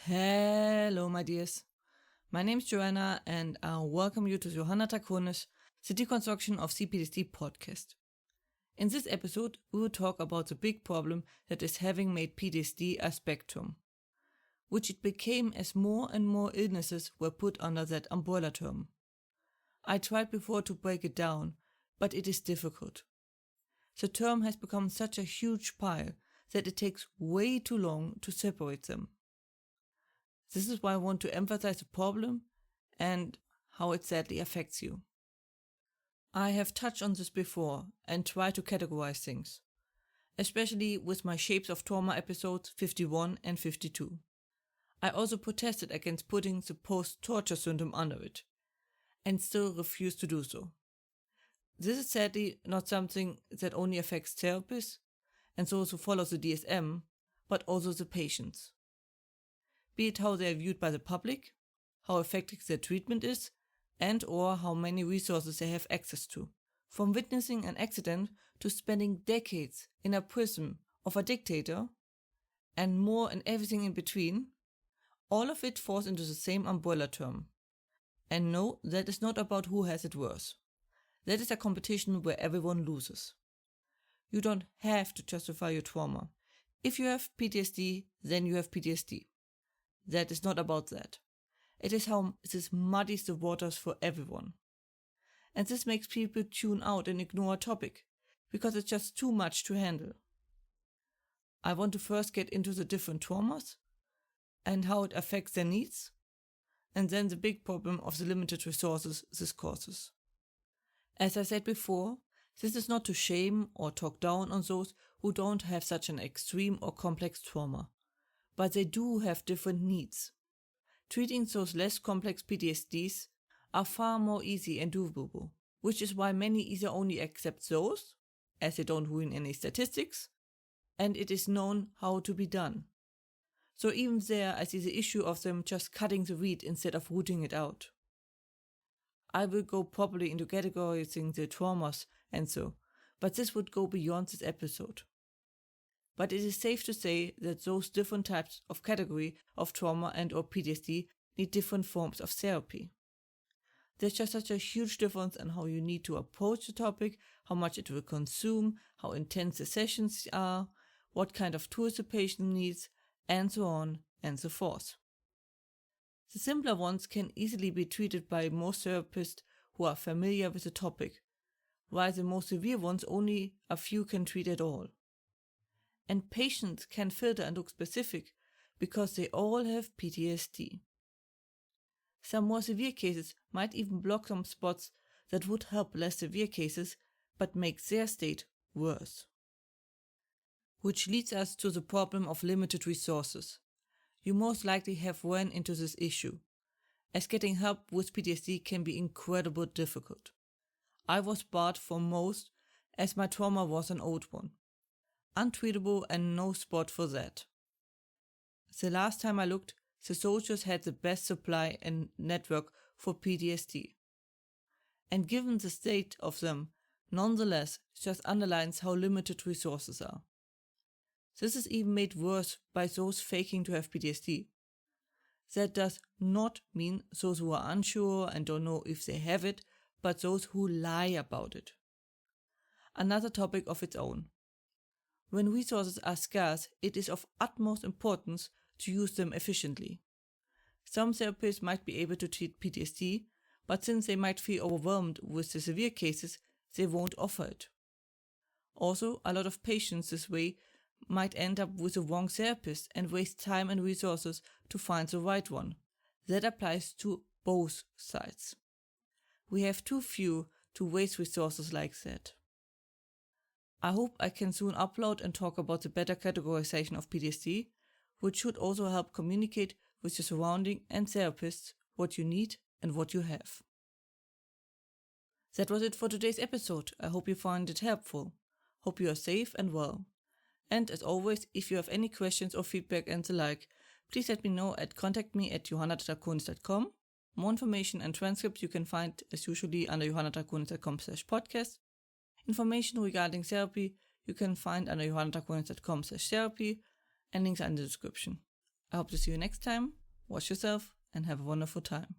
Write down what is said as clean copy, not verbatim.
Hello, my dears. My name is Joanna, and I welcome you to Johanna Draconis, the Deconstruction of C-PTSD podcast. In this episode, we will talk about the big problem that is having made PTSD a spectrum, which it became as more and more illnesses were put under that umbrella term. I tried before to break it down, but it is difficult. The term has become such a huge pile that it takes way too long to separate them. This is why I want to emphasize the problem and how it sadly affects you. I have touched on this before and tried to categorize things, especially with my Shapes of Trauma episodes 51 and 52. I also protested against putting the post-torture syndrome under it, and still refuse to do so. This is sadly not something that only affects therapists and those who follow the DSM, but also the patients. Be it how they are viewed by the public, how effective their treatment is, and or how many resources they have access to. From witnessing an accident to spending decades in a prison of a dictator, and more and everything in between, all of it falls into the same umbrella term. And no, that is not about who has it worse. That is a competition where everyone loses. You don't have to justify your trauma. If you have PTSD, then you have PTSD. That is not about that. It is how this muddies the waters for everyone. And this makes people tune out and ignore a topic, because it's just too much to handle. I want to first get into the different traumas, and how it affects their needs, and then the big problem of the limited resources this causes. As I said before, this is not to shame or talk down on those who don't have such an extreme or complex trauma. But they do have different needs. Treating those less complex PTSDs are far more easy and doable, which is why many either only accept those, as they don't ruin any statistics, and it is known how to be done. So even there I see the issue of them just cutting the weed instead of rooting it out. I will go properly into categorizing the traumas and so, but this would go beyond this episode. But it is safe to say that those different types of category of trauma and or PTSD need different forms of therapy. There's just such a huge difference in how you need to approach the topic, how much it will consume, how intense the sessions are, what kind of tools the patient needs, and so on and so forth. The simpler ones can easily be treated by most therapists who are familiar with the topic, while the more severe ones only a few can treat at all. And patients can filter and look specific because they all have PTSD. Some more severe cases might even block some spots that would help less severe cases but make their state worse. Which leads us to the problem of limited resources. You most likely have run into this issue, as getting help with PTSD can be incredibly difficult. I was barred from most as my trauma was an old one. Untreatable and no spot for that. The last time I looked, the soldiers had the best supply and network for PTSD. And given the state of them, nonetheless, just underlines how limited resources are. This is even made worse by those faking to have PTSD. That does not mean those who are unsure and don't know if they have it, but those who lie about it. Another topic of its own. When resources are scarce, it is of utmost importance to use them efficiently. Some therapists might be able to treat PTSD, but since they might feel overwhelmed with the severe cases, they won't offer it. Also, a lot of patients this way might end up with the wrong therapist and waste time and resources to find the right one. That applies to both sides. We have too few to waste resources like that. I hope I can soon upload and talk about the better categorization of PTSD, which should also help communicate with your surrounding and therapists what you need and what you have. That was it for today's episode. I hope you found it helpful. Hope you are safe and well. And as always, if you have any questions or feedback and the like, please let me know at contactme@johannadraconis.com. More information and transcripts you can find as usually under johannadraconis.com/podcast. Information regarding therapy you can find under johannadraconis.com/therapy, and links are in the description. I hope to see you next time. Watch yourself and have a wonderful time.